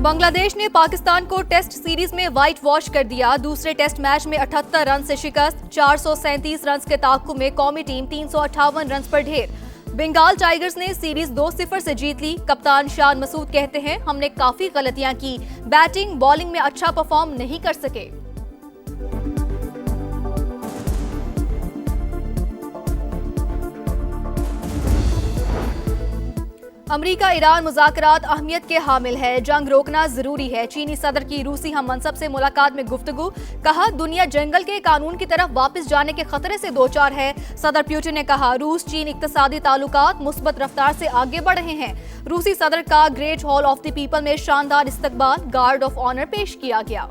बांग्लादेश ने पाकिस्तान को test series में व्हाइट वॉश कर दिया। दूसरे टेस्ट मैच में 78 रन से शिकस्त। 437 रन के ताक़ुब में कौमी टीम 358 रन पर ढेर। बंगाल टाइगर्स ने सीरीज 2-0 से जीत ली। कप्तान शान मसूद कहते हैं, हमने काफी गलतियां की, बैटिंग बॉलिंग में अच्छा परफॉर्म नहीं कर सके। अमरीका ईरान मुज़ाकरात अहमियत के हामिल है, जंग रोकना जरूरी है। चीनी सदर की रूसी हम मनसब से मुलाकात में गुफ्तगू, कहा दुनिया जंगल के कानून की तरफ वापस जाने के खतरे से दो चार है। सदर पुतिन ने कहा रूस चीन इक्तिसादी ताल्लुकात मुस्बत रफ्तार से आगे बढ़ रहे हैं। रूसी सदर का great hall of the people में शानदार इस्तकबाल, गार्ड ऑफ ऑनर पेश किया गया।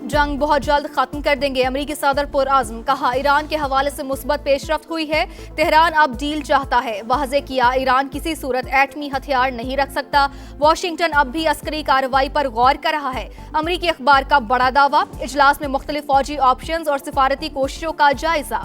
जंग बहुत जल्द खत्म कर देंगे, अमरीकी सदर पुरआज़्म, कहा ईरान के हवाले से मुस्बत पेशरफ्त हुई है। तेहरान अब डील चाहता है, वाज़े किया ईरान किसी सूरत एटमी हथियार नहीं रख सकता। वाशिंगटन अब भी अस्करी कार्रवाई पर गौर कर रहा है। अमरीकी अखबार का बड़ा दावा, इजलास में मुख्तलिफ फौजी ऑप्शंस और सिफारती कोशिशों का जायजा।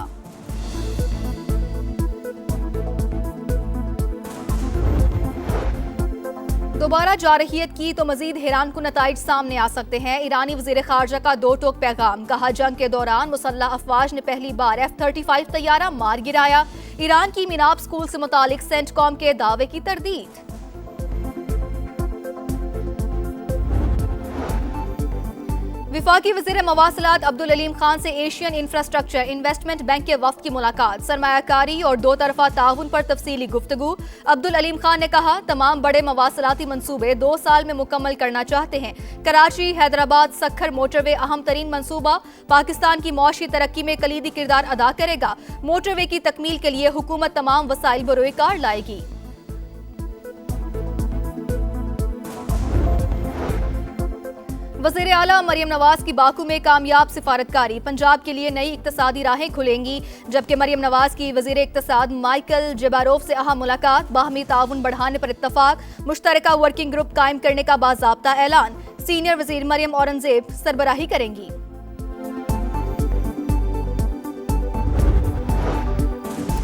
दोबारा जारहियत की तो मजीद हैरान कुन नताइज सामने आ सकते हैं। ईरानी वजीर खारजा का दो टोक पैगाम, कहा जंग के दौरान मुसल्लह अफवाज ने पहली बार F-35 तैयारा मार गिराया। ईरान की मिनाब स्कूल से मुतालिक सेंटकॉम के दावे की तरदीद। विफाकी वज़ीर मवासिलात अब्दुल अलीम खान से एशियन इंफ्रास्ट्रक्चर इन्वेस्टमेंट बैंक के वफ्द की मुलाकात, सरमायाकारी और दो तरफा ताउन पर तफसीली गुफ्तगू। अब्दुल अलीम खान ने कहा तमाम बड़े मवासिलाती मंसूबे 2 साल में मुकम्मल करना चाहते हैं। कराची हैदराबाद सखर मोटरवे अहम तरीन मंसूबा, पाकिस्तान की मौशी तरक्की में कलीदी किरदार अदा करेगा। मोटरवे की तकमील के लिए हुकूमत तमाम वसाइल बरोए कार लाएगी। वज़ीर आला मरियम नवाज की बाकू में कामयाब सिफारतकारी, पंजाब के लिए नई इक्तिसादी राहें खुलेंगी। जबकि मरियम नवाज की वज़ीर इक्तिसाद माइकल जेबारोफ से अहम मुलाकात, बाहमी ताउन बढ़ाने पर इत्तफाक, मुश्तरका वर्किंग ग्रुप कायम करने का बाज़ाब्ता ऐलान। सीनियर वज़ीर मरियम औरंगजेब सरबराही करेंगी।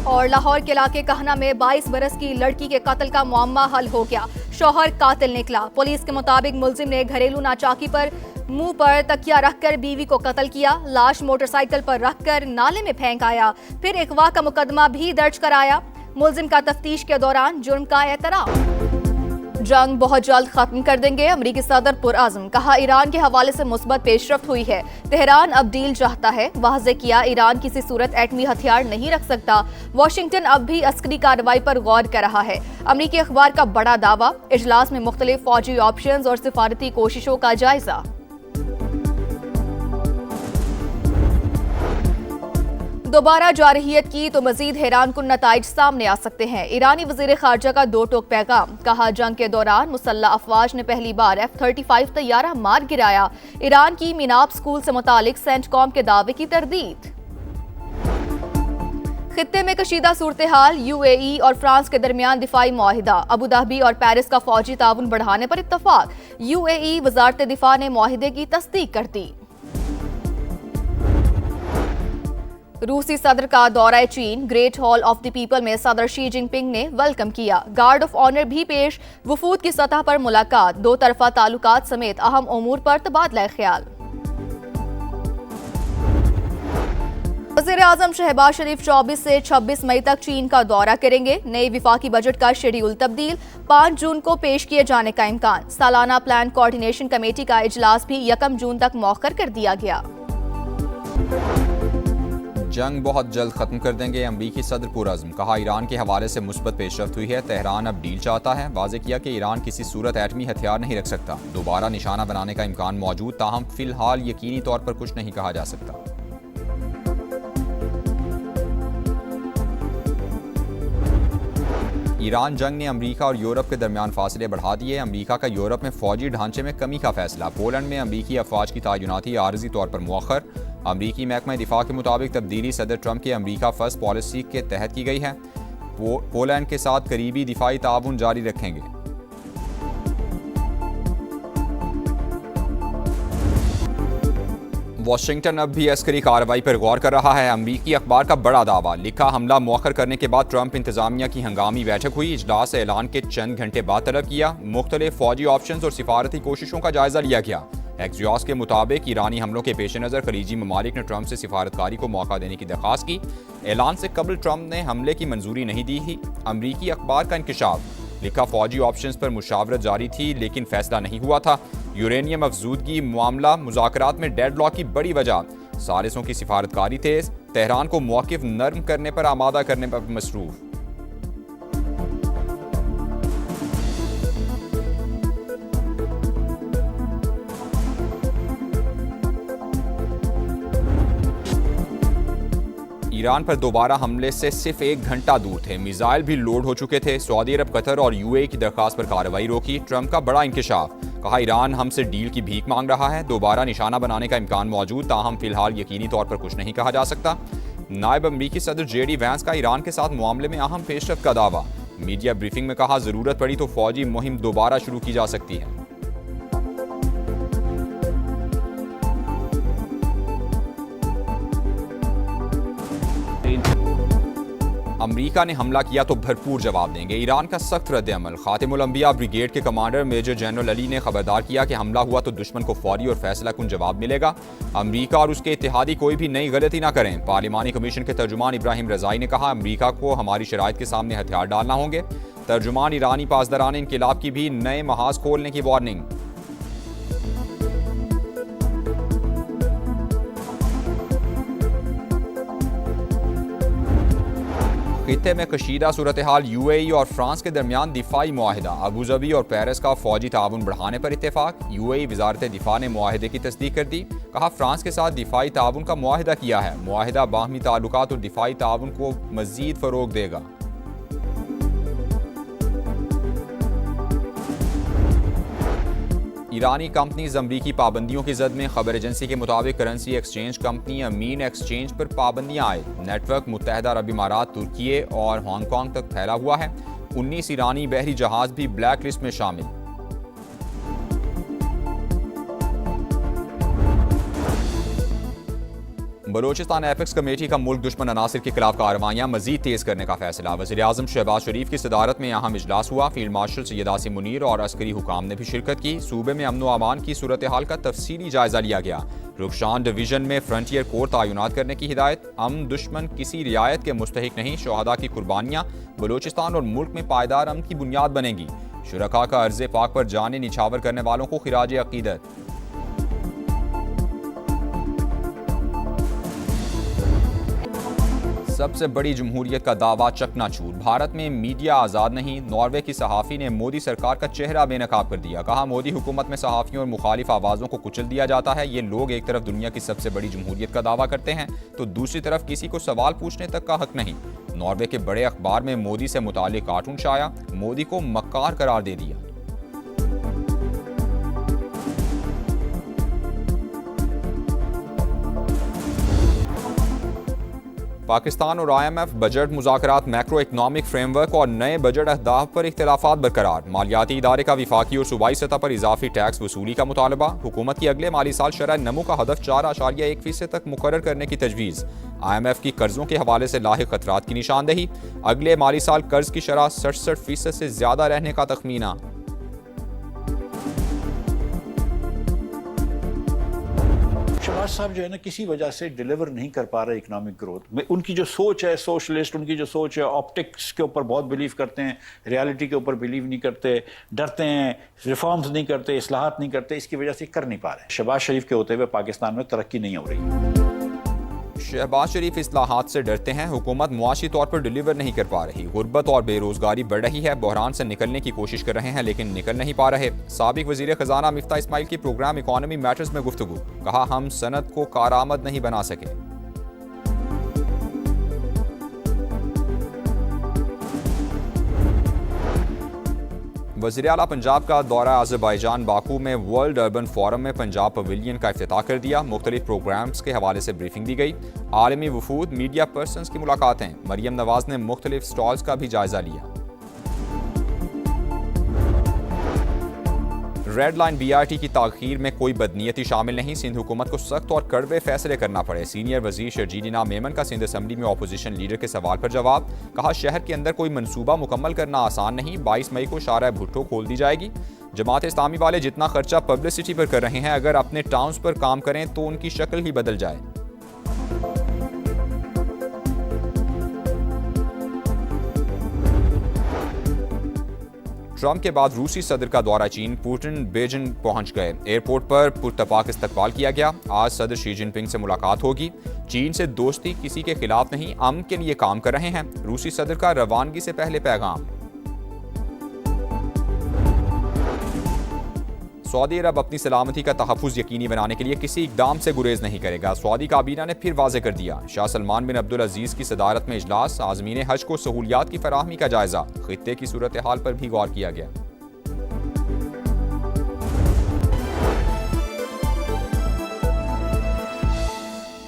और लाहौर के इलाके कहना में 22 बरस की लड़की के कत्ल का मुअम्मा हल हो गया। शौहर कातिल निकला। पुलिस के मुताबिक मुलजिम ने घरेलू नाचाकी पर मुंह पर तकिया रखकर बीवी को कत्ल किया। लाश मोटरसाइकिल पर रखकर नाले में फेंक आया, फिर अगवा का मुकदमा भी दर्ज कराया। मुलजिम का तफ्तीश के दौरान जुर्म का एतराफ। जंग बहुत जल्द खत्म कर देंगे, अमरीकी सदर पुरआज़्म, कहा ईरान के हवाले से मुस्बत पेशरफ्त हुई है। तेहरान अब डील चाहता है, वाज़े किया ईरान किसी सूरत एटमी हथियार नहीं रख सकता। वाशिंगटन अब भी अस्करी कार्रवाई पर गौर कर रहा है। अमरीकी अखबार का बड़ा दावा, इजलास में मुख्तलिफ फौजी ऑप्शंस और सिफारती कोशिशों का जायजा। दोबारा जारहियत की तो मजीद हैरान कुन नताइज सामने आ सकते हैं। ईरानी वज़ीर खारजा का दो टोक पैगाम, कहा जंग के दौरान मुसल्लह अफवाज ने पहली बार F-35 तैयारा मार गिराया। ईरान की मिनाब स्कूल से मुतालिक सेंटकॉम के दावे की तरदीद। खित्ते में कशीदा सूरत हाल, UAE और फ्रांस के दरमियान दिफाई मुआहिदा, अबू धाबी और पेरिस का फौजी ताउन बढ़ाने पर इत्तफाक। UAE वजारत दिफा ने मुआहिदे की तस्दीक कर दी। रूसी सदर का दौरा चीन, great hall of the people में सदर शी जिनपिंग ने वेलकम किया। गार्ड ऑफ ऑनर भी पेश। वफूद की सतह पर मुलाकात, दो तरफा ताल्लुकात समेत अहम उमूर पर तबादला ख्याल। वज़ीर आज़म शहबाज शरीफ 24 से 26 मई तक चीन का दौरा करेंगे। नए विफाकी बजट का शेड्यूल तब्दील, 5 जून को पेश किए जाने का इम्कान। सालाना प्लान कोऑर्डिनेशन कमेटी का इजलास भी 1 जून तक मौखर कर दिया गया। जंग बहुत जल्द खत्म कर देंगे, अमरीकी सदर पुरआज़्म, कहा ईरान के हवाले से मुस्बत पेशरफ्त हुई है। तेहरान अब डील चाहता है, वाज़े किया कि ईरान किसी सूरत एटमी हथियार नहीं रख सकता। दोबारा निशाना बनाने का इम्कान मौजूद, ताहम फिलहाल यकीनी तौर पर कुछ नहीं कहा जा सकता। ईरान जंग ने अमरीका और यूरोप के दरमियान फासले बढ़ा दिए। अमरीका का यूरोप में फौजी ढांचे में कमी का फैसला। पोलैंड में अमरीकी अफवाज की तैनाती आर्जी तौर पर मुअख्खर। अमरीकी महकमा दिफा के मुताबिक तब्दीली सदर ट्रंप के अमरीका फर्स्ट पॉलिसी के तहत की गई है। पोलैंड के साथ करीबी दिफाई ताउन जारी रखेंगे। वाशिंगटन अब भी अस्करी कार्रवाई पर गौर कर रहा है। अमरीकी अखबार का बड़ा दावा, लिखा हमला मौखर करने के बाद ट्रंप इंतजामिया की हंगामी बैठक हुई। इजलास ऐलान के चंद घंटे बाद तलब किया। मुख्तलिफ फौजी ऑप्शन और सिफारती कोशिशों का जायजा लिया गया। एक्सियोस के मुताबिक ईरानी हमलों के पेश नज़र खलीजी ममालिक ने ट्रंप से सिफारतकारी को मौका देने की दरख्वास्त की। ऐलान से कबल ट्रंप ने हमले की मंजूरी नहीं दी थी। अमरीकी अखबार का इंकशाफ, लिखा फौजी ऑप्शंस पर मुशावरत जारी थी लेकिन फैसला नहीं हुआ था। यूरेनियम अफजूदगी मामला मुज़ाकरात में डेडलॉक की बड़ी वजह। सालिसों की सिफारतकारी तेज, तेहरान को मौक़िफ़ नर्म करने पर आमादा करने पर मसरूफ़। ईरान पर दोबारा हमले से सिर्फ 1 घंटा दूर थे। मिसाइल भी लोड हो चुके थे। सऊदी अरब, कतर और यूएई की दरखास्त पर कार्रवाई रोकी। ट्रंप का बड़ा इंकशाफ, कहा ईरान हमसे डील की भीख मांग रहा है। दोबारा निशाना बनाने का इम्कान मौजूद, ताहम फिलहाल यकीनी तौर पर कुछ नहीं कहा जा सकता। नायब अमरीकी सदर जेडी वैंस का ईरान के साथ मामले में अहम पेशरफ्त का दावा। मीडिया ब्रीफिंग में कहा ज़रूरत पड़ी तो फौजी मुहिम दोबारा शुरू की जा सकती है। अमरीका ने हमला किया तो भरपूर जवाब देंगे, ईरान का सख्त रद्द-ए-अमल। खातिमुल अंबिया ब्रिगेड के कमांडर मेजर जनरल अली ने खबरदार किया कि हमला हुआ तो दुश्मन को फौरी और फैसला कुन जवाब मिलेगा। अमरीका और उसके इत्तेहादी कोई भी नई गलती ना करें। पार्लिमानी कमीशन के तर्जुमान इब्राहिम रजाई ने कहा अमरीका को हमारी शराइत के सामने हथियार डालना होंगे। तर्जुमान ईरानी पासदारान इनकिलाब की भी नए महाज खोलने की वार्निंग। खित्ते में कशीदा सूरत हाल, यूएई और फ्रांस के दरमियान दिफाई मुआहिदा। अबूजबी और पेरिस का फौजी ताउन बढ़ाने पर इत्तेफाक। यूएई वजारत दिफा ने मुआहिदे की तस्दीक कर दी। कहा फ्रांस के साथ दिफाई ताउन का मुआहिदा किया है। मुआहिदा बाहमी ताल्लुकात और दिफाई ताउन को मजीद फरोग देगा। ईरानी कंपनीज अमरीकी पाबंदियों की जद में। खबर एजेंसी के मुताबिक करेंसी एक्सचेंज कंपनी अमीन एक्सचेंज पर पाबंदियां आए। नेटवर्क मुत्तहदा अरब इमारात, तुर्की और हांगकांग तक फैला हुआ है। 19 ईरानी बहरी जहाज भी ब्लैक लिस्ट में शामिल। बलोचिस्तान एपेक्स कमेटी का मुल्क दुश्मन अनासिर के खिलाफ कार्रवाइयां मजीद तेज करने का फैसला। वज़ीर-ए-आज़म शहबाज शरीफ की सदारत में अहम इजलास हुआ। फील्ड मार्शल सैयद आसिम मुनीर और अस्करी हुकाम ने भी शिरकत की। सूबे में अमन व अमान की सूरत हाल का तफसीली जायजा लिया गया। रुखशान डिवीजन में फ्रंटियर कोर तैनात करने की हिदायत। अमन दुश्मन किसी रियायत के मुस्तहिक नहीं। शोहदा की कुर्बानियां बलोचिस्तान और मुल्क में पायदार अमन की बुनियाद बनेंगी। शुरका का अर्ज़े पाक पर जाने निछावर करने वालों को खिराज अकीदत। सबसे बड़ी जमहूरियत का दावा चकनाचूर। भारत में मीडिया आज़ाद नहीं। नॉर्वे की सहाफ़ी ने मोदी सरकार का चेहरा बेनकाब कर दिया। कहा मोदी हुकूमत में सहाफ़ियों और मुखालिफ आवाज़ों को कुचल दिया जाता है। ये लोग एक तरफ दुनिया की सबसे बड़ी जमहूरियत का दावा करते हैं तो दूसरी तरफ किसी को सवाल पूछने तक का हक नहीं। नॉर्वे के बड़े अखबार में मोदी से मुताल्लिक कार्टून छाया। मोदी को मक्कार करार दे दिया। पाकिस्तान और IMF बजट मुज़ाकरात, मैक्रो इकनॉमिक फ्रेमवर्क और नए बजट अहदाफ पर इख्तिलाफात बरकरार। मालियाती इदारे का विफाकी और सूबाई सतह पर इजाफी टैक्स वसूली का मुतालबा। हुकूमत की अगले माली साल शरह नमू का हदफ 4.1% तक मुकर्रर करने की तजवीज़। IMF की कर्जों के हवाले से लाहिक खतरात की निशानदेही। अगले माली साल कर्ज की शरह 67% से ज़्यादा रहने का तखमीना। शहबाज साहब जो है ना किसी वजह से डिलीवर नहीं कर पा रहे इकोनॉमिक ग्रोथ। उनकी जो सोच है सोशलिस्ट, उनकी जो सोच है ऑप्टिक्स के ऊपर बहुत बिलीव करते हैं, रियलिटी के ऊपर बिलीव नहीं करते, डरते हैं, रिफॉर्म्स नहीं करते, इस्लाहात नहीं करते, इसकी वजह से कर नहीं पा रहे। शहबाज शरीफ के होते हुए पाकिस्तान में तरक्की नहीं हो रही। शहबाज शरीफ इस्लाहात से डरते हैं। हुकूमत मुआशी तौर पर डिलीवर नहीं कर पा रही। गुर्बत और बेरोजगारी बढ़ रही है। बहरान से निकलने की कोशिश कर रहे हैं लेकिन निकल नहीं पा रहे। साबिक वजीर खजाना मिफ्ता इस्माइल की प्रोग्राम इकोनॉमी मैटर्स में गुफ्तगू। कहा हम सनत को कारआमद नहीं बना सके। वज़ीर आला पंजाब का दौरा अज़रबैजान बाकू में वर्ल्ड अर्बन फोरम में पंजाब पवेलियन का इफ्तिताह कर दिया। मुख्तलिफ प्रोग्राम्स के हवाले से ब्रीफिंग दी गई। आलमी वफूद, मीडिया पर्सनस की मुलाकातें। मरियम नवाज ने मुख्तलिफ स्टॉल्स का भी जायजा लिया। रेड लाइन BRT की ताखीर में कोई बदनीयती शामिल नहीं, सिंध हुकूमत को सख्त और कड़वे फैसले करना पड़े। सीनियर वजीर शर्जील इनाम मेमन का सिंध असम्बली में अपोजिशन लीडर के सवाल पर जवाब। कहा, शहर के अंदर कोई मनसूबा मुकम्मल करना आसान नहीं। 22 मई को शारा भुट्टो खोल दी जाएगी। जमात इस्लामी वाले जितना खर्चा पब्लिसिटी पर कर रहे हैं, अगर अपने टाउन्स पर काम करें तो उनकी शक्ल ही बदल जाए। ट्रंप के बाद रूसी सदर का दौरा चीन, पुतिन बीजिंग पहुंच गए। एयरपोर्ट पर पुरतपाक इस्तकबाल किया गया। आज सदर शी जिनपिंग से मुलाकात होगी। चीन से दोस्ती किसी के खिलाफ नहीं, अमन के लिए काम कर रहे हैं। रूसी सदर का रवानगी से पहले पैगाम। सऊदी अरब अपनी सलामती का तहफ़्फ़ुज़ यकीनी बनाने के लिए किसी इक़दाम से गुरेज नहीं करेगा। सऊदी काबीना ने फिर वाज़ेह कर दिया। शाह सलमान बिन अब्दुल अजीज़ की सदारत में इजलास, आज़मीन हज को सहूलियात की फराहमी का जायज़ा। खित्ते की सूरत हाल पर भी गौर किया गया।